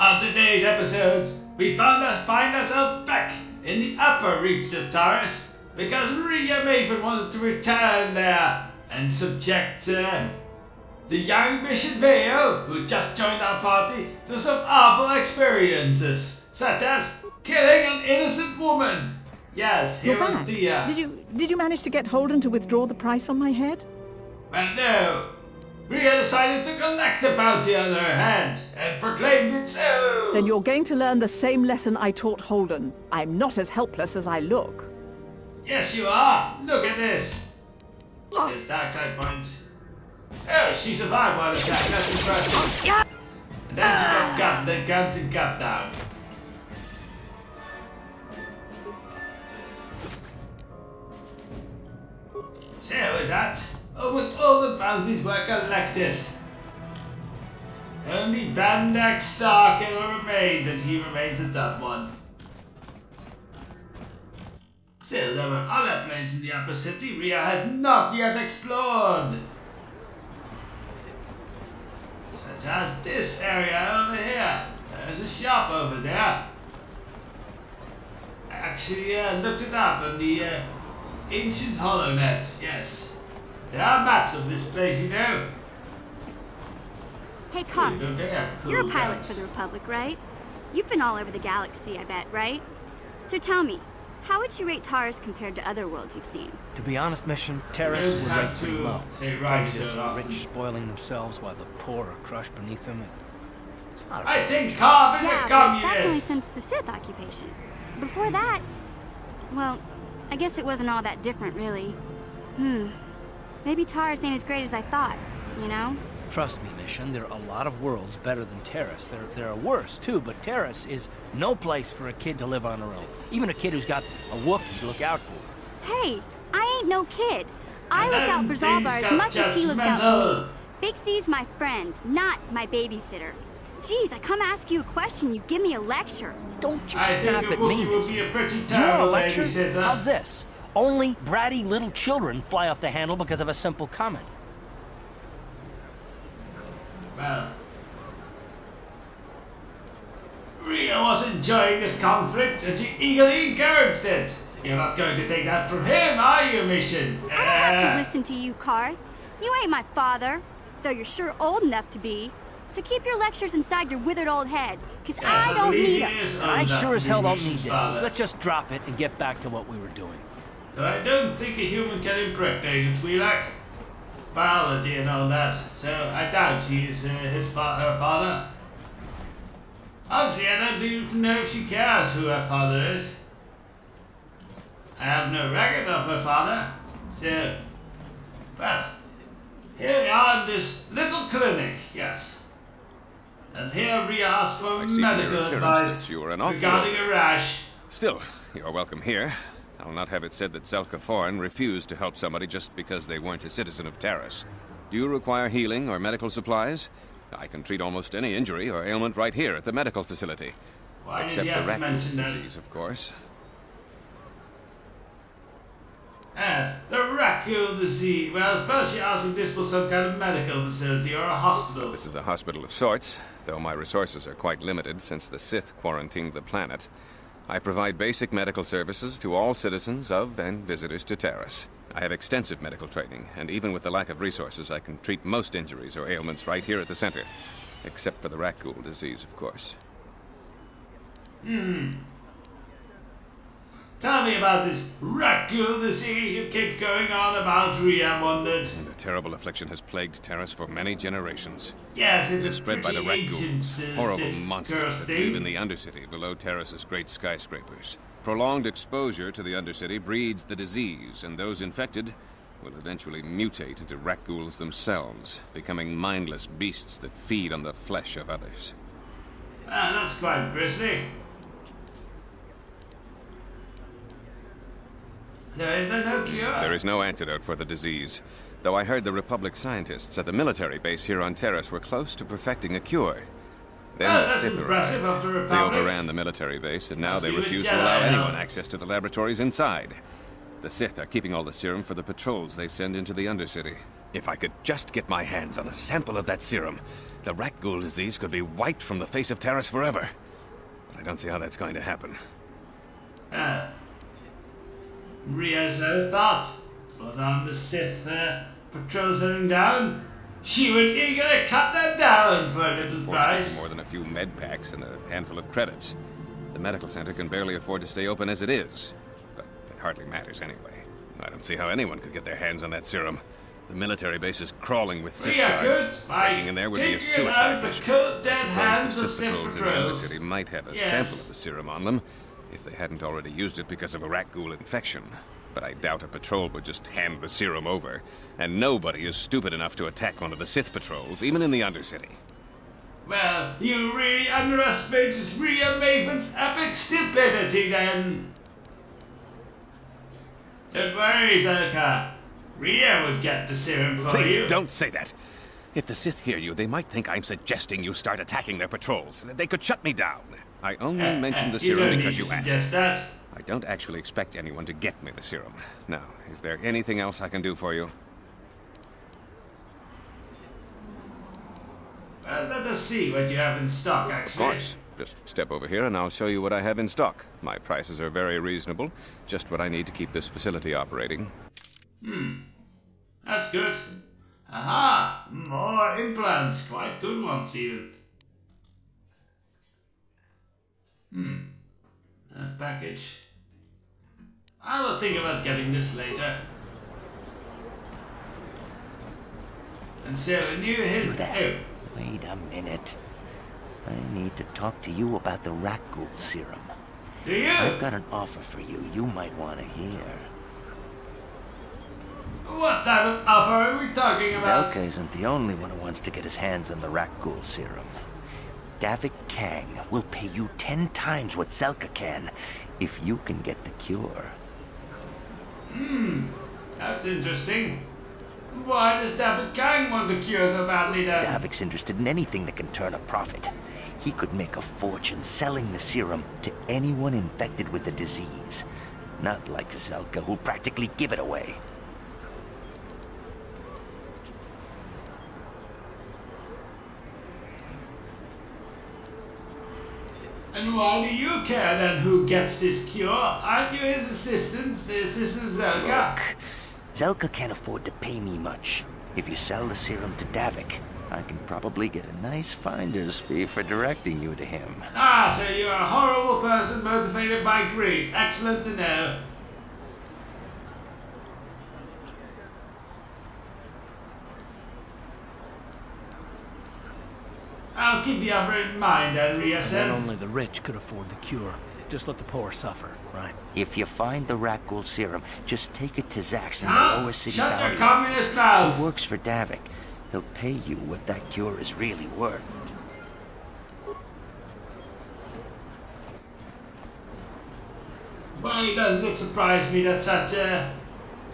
On today's episode, we find ourselves back in the upper reaches of Taurus because Rhea Maven wanted to return there and subject the young Mission Veo, who just joined our party, to some awful experiences, such as killing an innocent woman. Yes, here was Dia. Did you manage to get Holden to withdraw the price on my head? Well, no. Rhea decided to collect the bounty on her head and proclaimed it so. Then you're going to learn the same lesson I taught Holden. I'm not as helpless as I look. Yes, you are. Look at this. There's dark side points. Oh, she survived one attack. That's impressive. And then she got gunned, then gunned and cut down. So with that, almost all the bounties were collected. Only Bandak Starkiller remains, and he remains a tough one. Still, there were other places in the upper city Rhea had not yet explored. Such as this area over here. There's a shop over there. I actually looked it up on the ancient HoloNet, yes. There are maps of this place, you know. Hey, Carth, you're a pilot for the Republic, right? You've been all over the galaxy, I bet, right? So tell me, how would you rate Taurus compared to other worlds you've seen? To be honest, Mission, Taurus would rate pretty low. Prejudice, the rich spoiling themselves while the poor are crushed beneath them. It's not a I think Carth is a but that's only communist. since the Sith occupation. Before that, well, I guess it wasn't all that different, really. Maybe Taurus ain't as great as I thought, you know? Trust me, Mission, there are a lot of worlds better than Taurus. There are worse, too, but Taurus is no place for a kid to live on her own. Even a kid who's got a Wookiee to look out for. Hey, I ain't no kid. I look out for Zalbar as much as he looks out for me. Big C's my friend, not my babysitter. Geez, I come ask you a question, you give me a lecture. Don't you I snap think at me, will be a pretty You want a terrible lecture? babysitter. How's this? Only bratty little children fly off the handle because of a simple comment. Well, Rhea was enjoying this conflict and she eagerly encouraged it. You're not going to take that from him, are you, Mission? I don't have to listen to you, Carth. You ain't my father, though you're sure old enough to be. So keep your lectures inside your withered old head, because I don't need them. I sure as hell don't need this. Let's just drop it and get back to what we were doing. I don't think a human can impregnate a Twi'lek. Biology and all that, so I doubt she is her father. Honestly, I don't even know if she cares who her father is. I have no record of her father, so... Well, here we are in this little clinic, yes. And here Rhea asked for medical advice regarding a rash. Still, you're welcome here. I'll not have it said that Zelka refused to help somebody just because they weren't a citizen of Taurus. Do you require healing or medical supplies? I can treat almost any injury or ailment right here at the medical facility. Why Except did you the have to mention Rakghoul that? disease, of course. Yes, the Rakghoul disease. Well, first you asked if this was some kind of medical facility or a hospital. This is a hospital of sorts, though my resources are quite limited since the Sith quarantined the planet. I provide basic medical services to all citizens of and visitors to Taurus. I have extensive medical training, and even with the lack of resources, I can treat most injuries or ailments right here at the center. Except for the Rakghoul disease, of course. Tell me about this Rakghoul disease you keep going on about, Rhea wondered. The terrible affliction has plagued Taurus for many generations. Yes, it's It is a spread by pretty the ancient Rakghouls, horrible Sith monsters curse that thing. live in the Undercity below Taurus's great skyscrapers. Prolonged exposure to the Undercity breeds the disease, and those infected will eventually mutate into Rakghouls themselves, becoming mindless beasts that feed on the flesh of others. Ah, that's quite grisly. There is no cure. There is no antidote for the disease, though I heard the Republic scientists at the military base here on Taurus were close to perfecting a cure. Then Well, the that's Sith impressive arrived. of the They Republic. overran the military base, and now Must they be a refuse to Jedi, allow huh? anyone access to the laboratories inside. The Sith are keeping all the serum for the patrols they send into the Undercity. If I could just get my hands on a sample of that serum, the Rakghoul disease could be wiped from the face of Terrace forever. But I don't see how that's going to happen. Ria's thought was on the Sith patrol settling down. She would eagerly cut them down for a little price. More than a few med packs and a handful of credits. The medical center can barely afford to stay open as it is. But it hardly matters anyway. I don't see how anyone could get their hands on that serum. The military base is crawling with Sith guards. Breaking in there would be a suicide mission. Cold dead hands of Sith patrols in the other city might have a sample of the serum on them, if they hadn't already used it because of a Rakghoul infection. But I doubt a patrol would just hand the serum over. And nobody is stupid enough to attack one of the Sith patrols, even in the Undercity. Well, you really underestimated Rhea Maven's epic stupidity then. Don't worry, Zelka. Rhea would get the serum for you. Please don't say that. If the Sith hear you, they might think I'm suggesting you start attacking their patrols. They could shut me down. I only mentioned the serum because you asked. That. I don't actually expect anyone to get me the serum. Now, is there anything else I can do for you? Well, let us see what you have in stock, actually. Of course. Just step over here and I'll show you what I have in stock. My prices are very reasonable. Just what I need to keep this facility operating. That's good. Aha! More implants. Quite good ones, even. That package. I will think about getting this later. And so a new hit. Oh. Wait a minute. I need to talk to you about the Rakghoul serum. Do you? I've got an offer for you might want to hear. What type of offer are we talking about? Zelka isn't the only one who wants to get his hands on the Rakghoul serum. Davik Kang will pay you 10 times what Zelka can if you can get the cure. That's interesting. Why does Davik Kang want the cure so badly then? Davik's interested in anything that can turn a profit. He could make a fortune selling the serum to anyone infected with the disease. Not like Zelka, who'll practically give it away. And why do you care then who gets this cure? Aren't you his assistant, the assistant of Zelka? Look, Zelka can't afford to pay me much. If you sell the serum to Davik, I can probably get a nice finder's fee for directing you to him. Ah, so you're a horrible person motivated by greed. Excellent to know. I'll keep the offer in mind, Rhea said. And only the rich could afford the cure. Just let the poor suffer, right? If you find the Rakghoul serum, just take it to Zax in the lower city Shut valley. your communist mouth! He works for Davik. He'll pay you what that cure is really worth. Why doesn't it surprise me that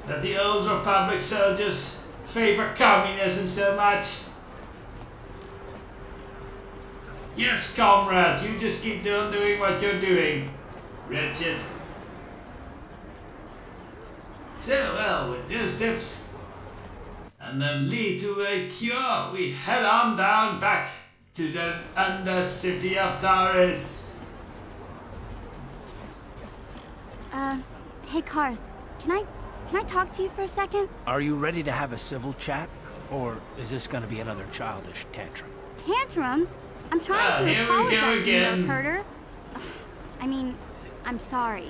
that the old Republic soldiers favor communism so much? Yes, comrade, you just keep doing what you're doing, wretched. So, well, with those tips, and then lead to a cure, we head on down back to the Undercity of Taurus. Hey Carth, can I talk to you for a second? Are you ready to have a civil chat? Or is this gonna be another childish tantrum? Tantrum? I'm trying to apologize to you, Herder. I mean, I'm sorry.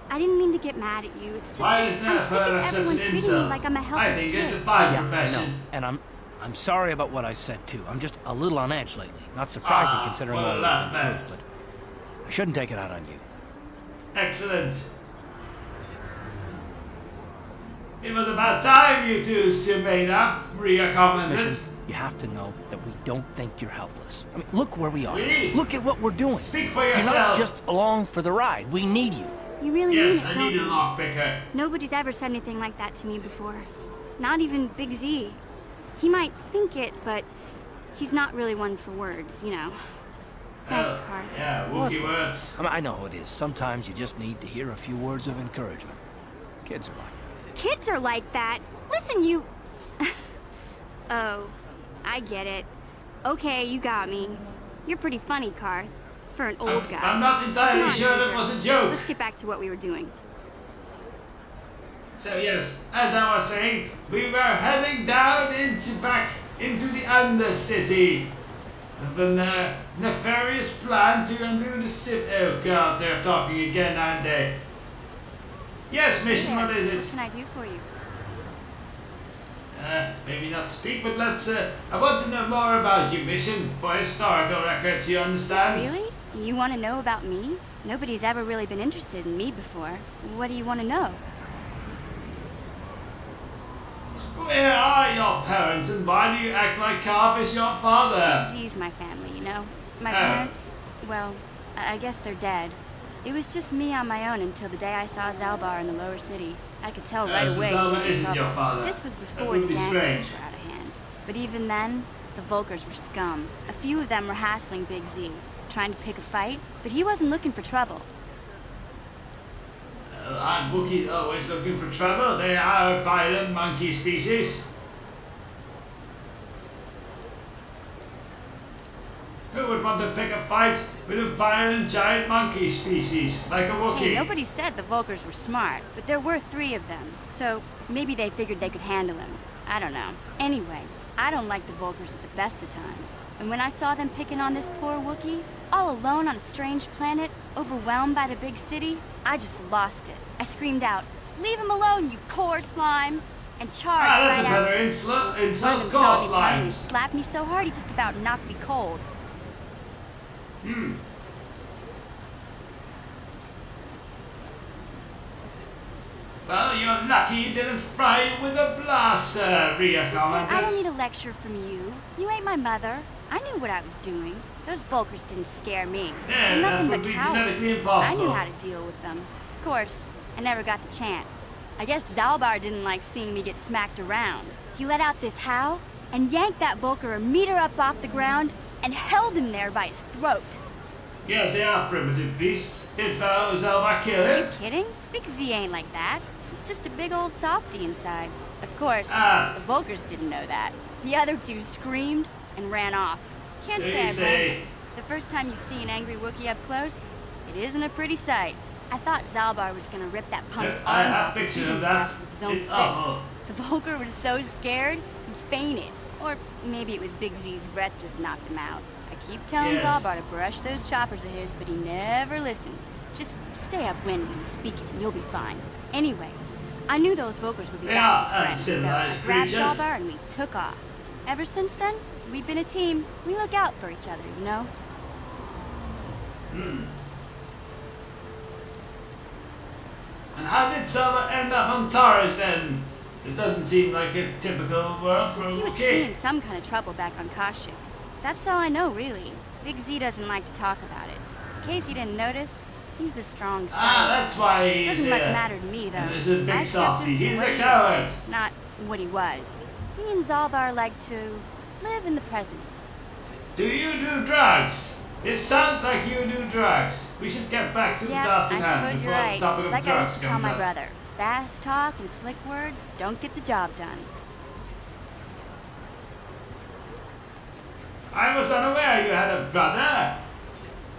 I didn't mean to get mad at you. It's just Why is I'm that sick of such an everyone treating me insult? like I'm a helpless I think it's a kid. fine I profession. know. And I'm sorry about what I said too. I'm just a little on edge lately. Not surprising considering well, what laugh I've been fast. through, but I shouldn't take it out on you. Excellent. It was about time you two made up, Rhea commented. Mission, you have to know that we don't think you're helpless. I mean, look where we are. We? Look at what we're doing. Speak for You're yourself. not just along for the ride. We need you. You really Yes, mean it, I don't need a you? lockpicker. Nobody's ever said anything like that to me before. Not even Big Z. He might think it, but he's not really one for words, you know. Thanks, Carth. Yeah, What's Wookiee that? words. I know how it is. Sometimes you just need to hear a few words of encouragement. Kids are like that. Kids are like that. Listen, you... Oh, I get it. Okay, you got me. You're pretty funny, Carth. For an old guy. I'm not entirely Come on, sure that geezer. was a joke. Let's get back to what we were doing. So yes, as I was saying, we were heading down back into the Undercity. With a nefarious plan to undo the Sith. Oh god, they're talking again, aren't they? Yes, Mission, Hey what is there. it? What can I do for you? Maybe not speak, but let's, I want to know more about you, Mission, for historical records, you understand? Really? You want to know about me? Nobody's ever really been interested in me before. What do you want to know? Where are your parents, and why do you act like Carth is your father? Z's my family, you know? My Oh. parents, well, I guess they're dead. It was just me on my own until the day I saw Zalbar in the lower city. I could tell right so away he Zalbar was in isn't trouble. your father. This was That before would the be gang strange. were out of hand. But even then, the Volkers were scum. A few of them were hassling Big Z, trying to pick a fight, but he wasn't looking for trouble. Aren't Wookiees always looking for trouble? They are a violent monkey species. Who would want to pick a fight with a violent giant monkey species, like a Wookiee? Hey, nobody said the Volkers were smart, but there were 3 of them, so maybe they figured they could handle him. I don't know. Anyway, I don't like the Volkers at the best of times. And when I saw them picking on this poor Wookiee, all alone on a strange planet, overwhelmed by the big city, I just lost it. I screamed out, "Leave him alone, you core slimes!" and charged That's a right out. better insult, One of them insult saw course me coming and line. slapped me so hard he just about knocked me cold. Well, you're lucky you didn't fry you with a blaster, Rhea I don't commented. need a lecture from you. You ain't my mother. I knew what I was doing. Those Volkers didn't scare me. Yeah, They're that nothing would but be cowards. genetically I knew impossible. how to deal with them. Of course, I never got the chance. I guess Zalbar didn't like seeing me get smacked around. He let out this howl and yanked that Volker a meter up off the ground and held him there by his throat. Yes, they are primitive beasts. It follows Elba kill Are you him. kidding? Big Z ain't like that. He's just a big old softy inside. Of course, Ah. the Volkers didn't know that. The other 2 screamed and ran off. Can't say I blame Say. them. The first time you see an angry Wookiee up close, it isn't a pretty sight. I thought Zalbar was gonna rip that punk's Yeah, I arms have off and pictures beat him of to that. death with his own It's fists. awful. The Volker was so scared, he fainted. Or maybe it was Big Z's breath just knocked him out. I keep telling Yes. Zalbar to brush those choppers of his, but he never listens. Just stay upwind when you speak it and you'll be fine. Anyway, I knew those Volkers would be They back are with friends, so I uncivilized grabbed creatures. Zalbar and we took off. Ever since then, we've been a team. We look out for each other, you know? And how did Selma end up on Taurus then? It doesn't seem like a typical world for a He was Wookiee. in some kind of trouble back on Kashyyyk. That's all I know, really. Big Z doesn't like to talk about it. In case you didn't notice, he's the strong side. Ah, that's why he's Doesn't much here. matter to me, though. And there's a big I accept softy. him for He's what a he coward. is, not what he was. Me and Zalbar like to live in the present. Do you do drugs? It sounds like you do drugs. We should get back to the Yeah, task I at hand suppose you're before right. the topic of Like I drugs used to tell comes my up. brother, fast talk and slick words don't get the job done. I was unaware you had a brother.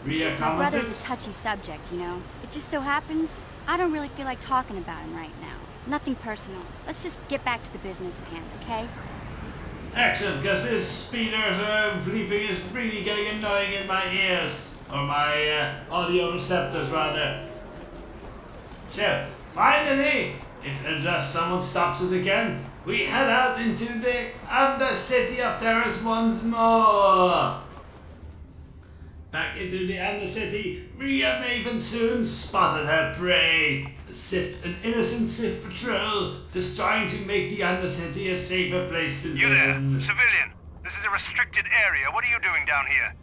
Rhea My commented. brother's a touchy subject, you know. It just so happens, I don't really feel like talking about him right now. Nothing personal. Let's just get back to the business at hand, okay? Excellent, because this speeder bleeping is really getting annoying in my ears. Or my audio receptors, rather. So, finally, if unless someone stops us again, we head out into the Undercity of Terrace once more. Back into the Undercity, Rhea Maven soon spotted her prey. An innocent Sith patrol, just trying to make the Undercity a safer place to live. You there, civilian. This is a restricted area. What are you doing down here?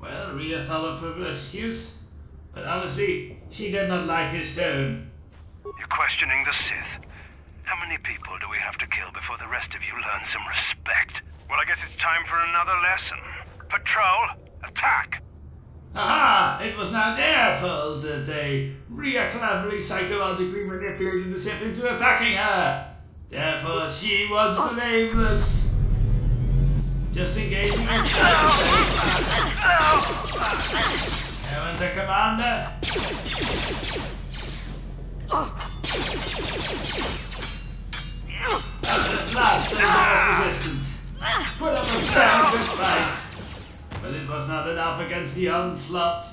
Well, Rhea thought of her excuse, but honestly, she did not like his tone. You're questioning the Sith. How many people do we have to kill before the rest of you learn some respect? Well, I guess it's time for another lesson. Patrol, attack! Aha! It was not their fault that they cleverly psychologically manipulated the ship into attacking her. Therefore, she was blameless. Just engaging in self-defense. Enter Commander. At last, Soldier resistance. Put up a damn good fight. But it was not enough against the onslaught.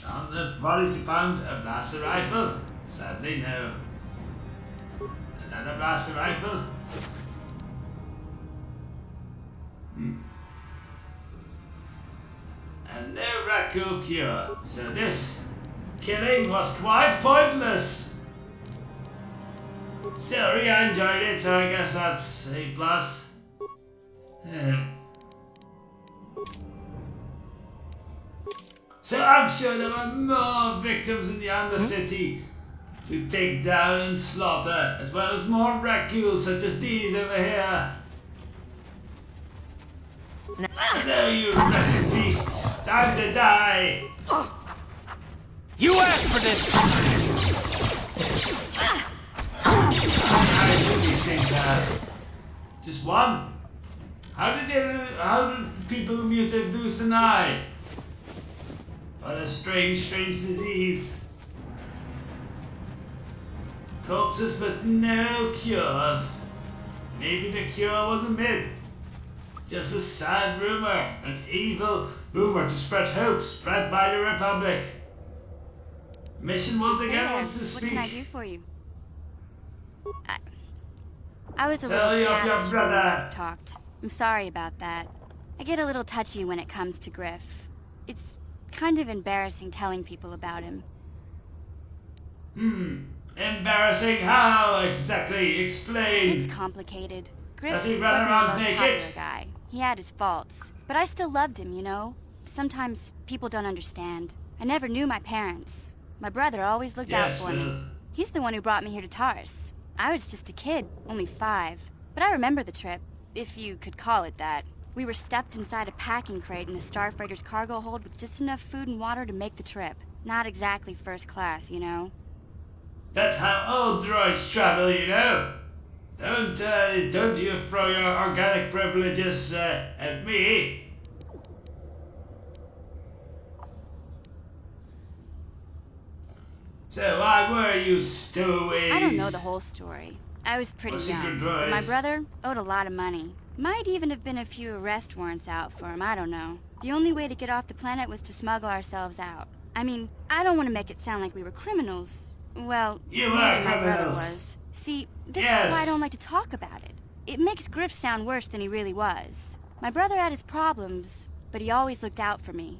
On the 40-pound a blaster rifle? Sadly, no. Another blaster rifle? And no Rakghoul cure, so this killing was quite pointless. Still, I enjoyed it, so I guess that's A+. So I'm sure there were more victims in the Undercity to take down and slaughter, as well as more Rakghouls such as these over here. Hello, you wretched beasts! Time to die! You asked for this! How many should these things have? Just one? How did people who mutate lose an eye? What a strange disease. Corpses but no cures. Maybe the cure was a myth. Just a sad rumor, an evil rumor to spread hope, spread by the Republic. Mission once again wants to speak. What can I do for you? I was a Tell little me of your savage when we brother. last talked. I'm sorry about that. I get a little touchy when it comes to Griff. It's kind of embarrassing telling people about him. Embarrassing how exactly? Explain. It's complicated. Griff Does he wasn't run around the most naked? popular guy. He had his faults. But I still loved him, you know? Sometimes people don't understand. I never knew my parents. My brother always looked out for me. He's the one who brought me here to Tars. I was just a kid, only 5. But I remember the trip, if you could call it that. We were stuffed inside a packing crate in a starfighter's cargo hold with just enough food and water to make the trip. Not exactly first class, you know? That's how all droids travel, you know. Don't you throw your organic privileges at me. So why were you stowaways? I don't know the whole story. I was pretty young. But my brother owed a lot of money. Might even have been a few arrest warrants out for him, I don't know. The only way to get off the planet was to smuggle ourselves out. I mean, I don't want to make it sound like we were criminals. Well, You maybe were my brother criminals. was. See, this Yes. is why I don't like to talk about it. It makes Griff sound worse than he really was. My brother had his problems, but he always looked out for me.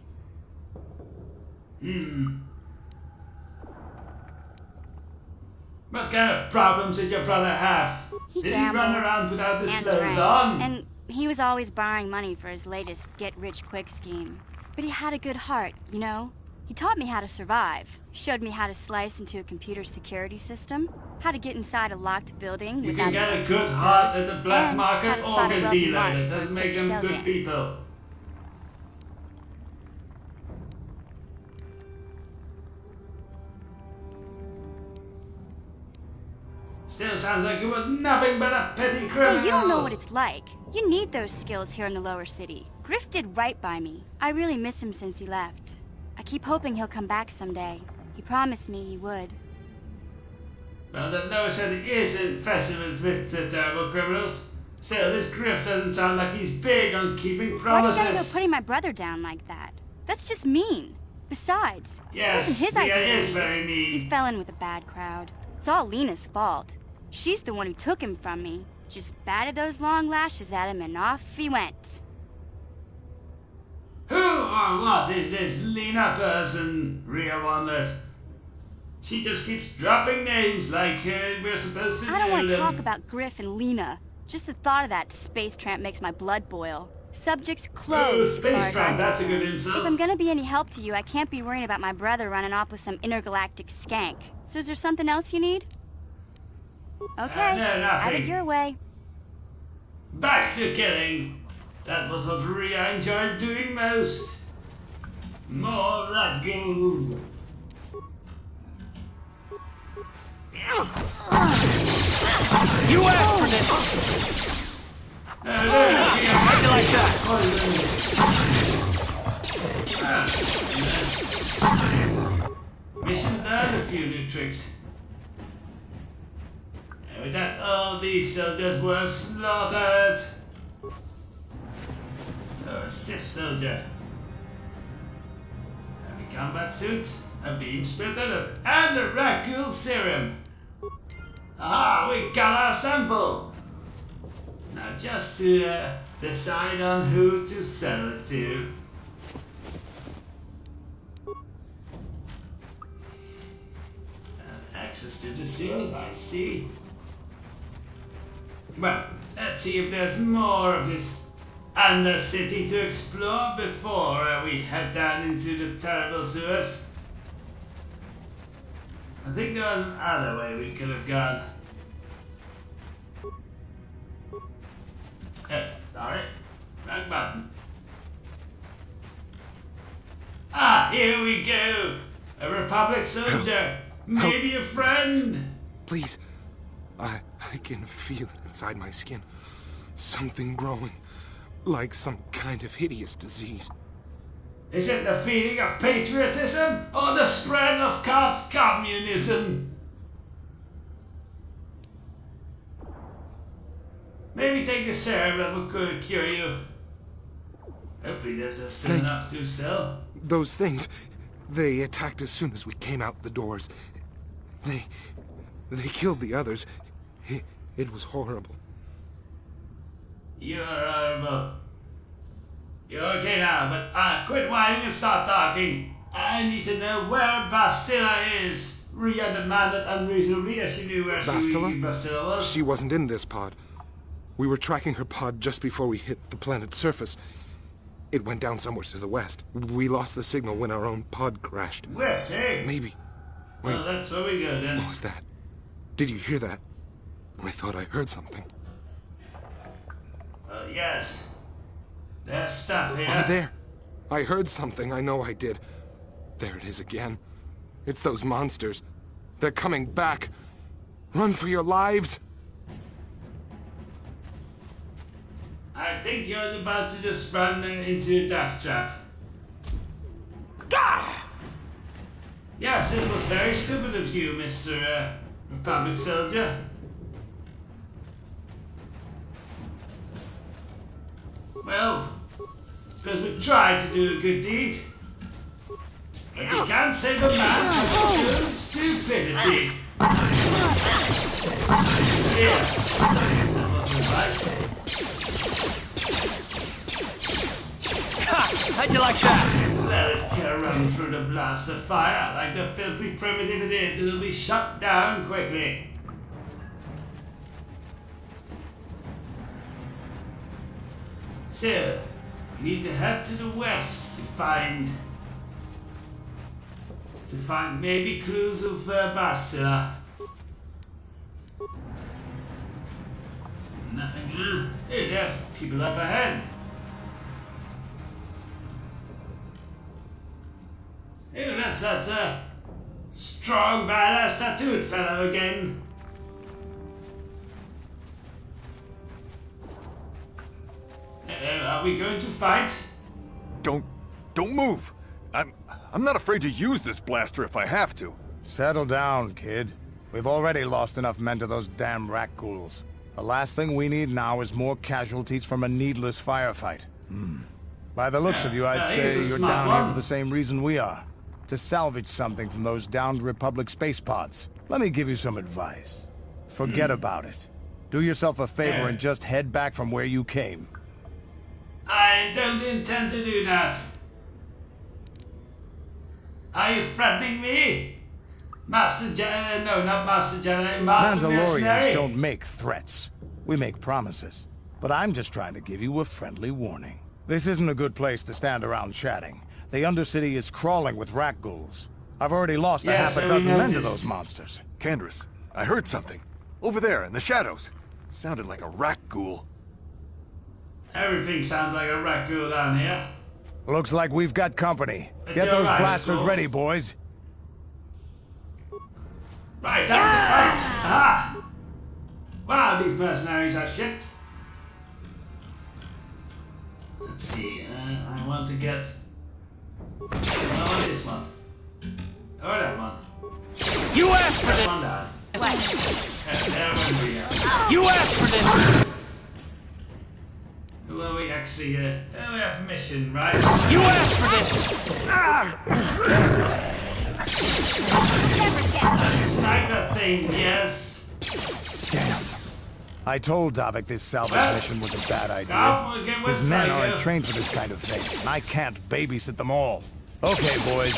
What kind of problems did your brother have? He Did he gambled run around without his and clothes drank, on? and he was always borrowing money for his latest get-rich-quick scheme. But he had a good heart, you know? He taught me how to survive. Showed me how to slice into a computer security system, how to get inside a locked building You without can get a getting good too heart close, as a black and how market to spot a organ wealthy dealer. mark That for a doesn't make quick them shell good game. people. Still sounds like it was nothing but a petty criminal. Hey, you don't know what it's like. You need those skills here in the lower city. Griff did right by me. I really miss him since he left. I keep hoping he'll come back someday. He promised me he would. Well, the lower city is infested with the terrible criminals. Still, this Griff doesn't sound like he's big on keeping Why promises. do you gotta go putting my brother down like that? That's just mean. Besides, Yes, it wasn't his Leah idea. is very He mean. fell in with a bad crowd. It's all Lena's fault. She's the one who took him from me. Just batted those long lashes at him and off he went. Who or what is this Lena person, Rhea wondered. She just keeps dropping names like we're supposed to I don't know want to them. talk about Griff and Lena. Just the thought of that space tramp makes my blood boil. Subject closed. as far space as tramp, I'm that's a good concerned. insult. If I'm gonna be any help to you, I can't be worrying about my brother running off with some intergalactic skank. So is there something else you need? Okay, no, have it nothing. your way. Back to killing. That was what I enjoyed doing most. More Rakghoul. You asked for this! How'd you like that? Mission learned a few new tricks. And with that, all these soldiers were slaughtered. A Sith soldier. Heavy combat suit, a beam splitter, and a Rakghoul serum. Aha, we got our sample! Now just to decide on who to sell it to. And access to the seals, I see. Well, let's see if there's more of this Undercity to explore before we head down into the terrible sewers. I think there was another way we could have gone. Sorry. Wrong button. Ah, here we go! A Republic soldier! Maybe a friend! Please. I can feel it inside my skin. Something growing. Like some kind of hideous disease. Is it the feeling of patriotism or the spread of Carth's communism? Maybe take the serum that will cure you. Hopefully there's still enough to sell. Those things, they attacked as soon as we came out the doors. They killed the others. It was horrible. You're horrible. You're okay now, but quit whining and start talking. I need to know where Bastila is. Rhea demanded unreasonably as she knew where Bastila was. She wasn't in this pod. We were tracking her pod just before we hit the planet's surface. It went down somewhere to the west. We lost the signal when our own pod crashed. West, eh? Maybe. Wait. Well, that's where we go then. What was that? Did you hear that? I thought I heard something. Yes. There's stuff here. Over there. I heard something. I know I did. There it is again. It's those monsters. They're coming back. Run for your lives. I think you're about to just run into a death trap. Gah! Yes, it was very stupid of you, Mr. Republic Soldier. Well, because we tried to do a good deed. But you can't save a man from your own stupidity. Yeah, that wasn't advice. How'd you like that? Let it run through the blast of fire like the filthy primitive it is. It'll be shut down quickly. So, we need to head to the west to find maybe clues of Bastila. Nothing. Hey, there's people up ahead. Hey, that's that strong, badass tattooed fellow again. Are we going to fight? Don't move. I'm not afraid to use this blaster if I have to. Settle down, kid. We've already lost enough men to those damn Rakghouls. The last thing we need now is more casualties from a needless firefight. By the looks of you, I'd say you're down here for the same reason we are. To salvage something from those downed Republic space pods. Let me give you some advice. Forget about it. Do yourself a favor and just head back from where you came. I don't intend to do that. Are you threatening me? Master General, no, not Master General, Master Mercenary. Mandalorians don't make threats. We make promises. But I'm just trying to give you a friendly warning. This isn't a good place to stand around chatting. The Undercity is crawling with Rakghouls. I've already lost a half a dozen men to those monsters. Candace, I heard something. Over there, in the shadows. Sounded like a Rakghoul. Everything sounds like a Rakghoul down here. Looks like we've got company. But Get you're those right, blasters of course. ready, boys. Right, time to fight! Aha! Wow, these mercenaries are shit. Let's see, I want to get... I want this one. Or that one. You asked for That this! one down. There we are. You asked for this! Who are we actually, we have mission, right? You asked for this! That sniper thing, yes. Damn. I told Davik this salvage Well, mission was a bad idea. I'll get with His men Psycho. aren't trained for this kind of thing, and I can't babysit them all. Okay, boys.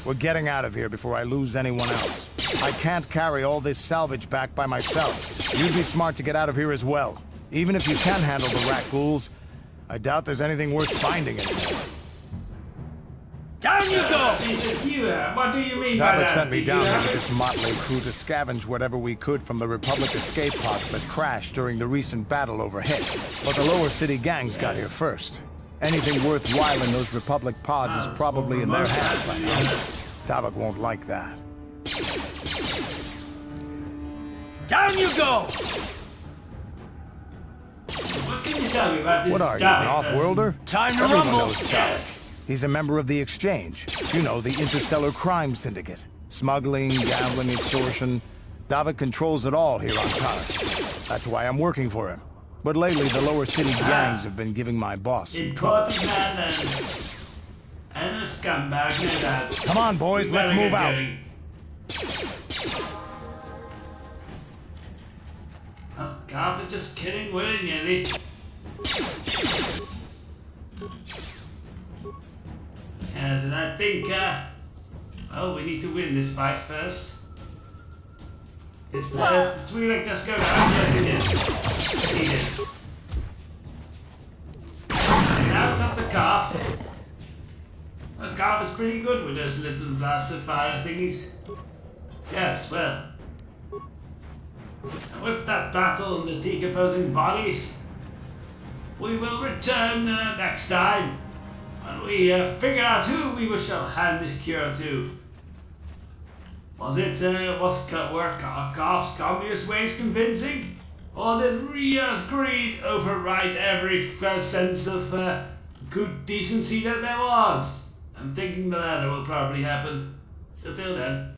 We're getting out of here before I lose anyone else. I can't carry all this salvage back by myself. You'd be smart to get out of here as well. Even if you can handle the Rakghouls, I doubt there's anything worth finding anymore. Down you go! What do you mean by Davik that? sent me Did down you here have with it? this motley crew to scavenge whatever we could from the Republic escape pods that crashed during the recent battle overhead. But the lower city gangs got here first. Anything worthwhile in those Republic pods is probably in their hands by now. Davik won't like that. Down you go! What can you tell me about this? What are you, an Davik off-worlder? Time to Everyone rumble! knows Davik. Yes. He's a member of the Exchange. You know, the interstellar crime syndicate. Smuggling, gambling, extortion. Davik controls it all here on Tarak. That's why I'm working for him. But lately, the lower city gangs have been giving my boss some trouble. Important man and a scumbag, no doubt. Come on, boys, We let's better move get out. going. Oh, Carth is just kidding willy-nilly. Yes, and I think, well, we need to win this fight first. Did Twi'lek just go down? Yes, he did. He did. Now it's up to Carth. Well, Carth is pretty good with those little blaster fire thingies. Yes, well. And with that battle and the decomposing bodies, we will return next time. When we figure out who we shall hand this cure to. Was Carth's communist ways convincing? Or did Ria's greed override every sense of good decency that there was? I'm thinking the latter will probably happen. So till then.